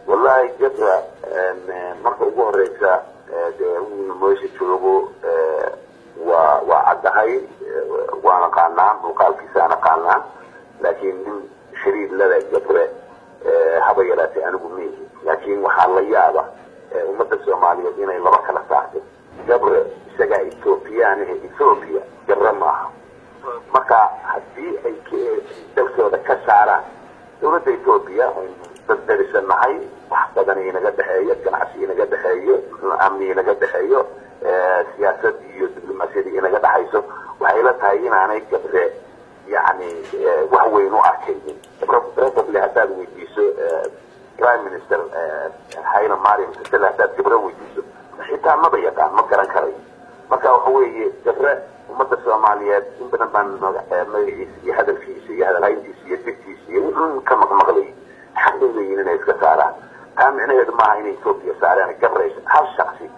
والله جبرة marka ugu horeysa meesha joogo waa cadahay waana qaanaan muuqaalkiisana qaanaan laakiin nin shariid lada jabre haba yaraatay anigu mihi laakiin waxaa la yaaba ummadda Soomaaliyeed inay laba kala saarto jabre isaga Ethiopia jabre maaha marka hadii ay dalkooda ka saaraan dowladda Ethiopia daddarisanahay wax badan inaga dhaxeeyo ganacsi inaga dhaxeeyo amni inaga dhaxeeyo siyaasad iyo diblomaasiyad inaga dhaxayso waxay la tahay inaanay jabre yani wax weyn u arkaynin probably hadaad weydiiso prime minister Haile Mariam hadaad jabre weydiiso xitaa maba yaqaan ma garan karayo marka waxa weeye jabre ummadda Soomaaliyeed in badan baan magaciisa iyo hadalkiisa iyo hadalhayntiisa iyo digtiisa iyo wuxuu ka maqmaqlay حقيقي إننا يسكتارا كان إنه يدمع إنه يتوبيا ساريان كبريش هل شخصي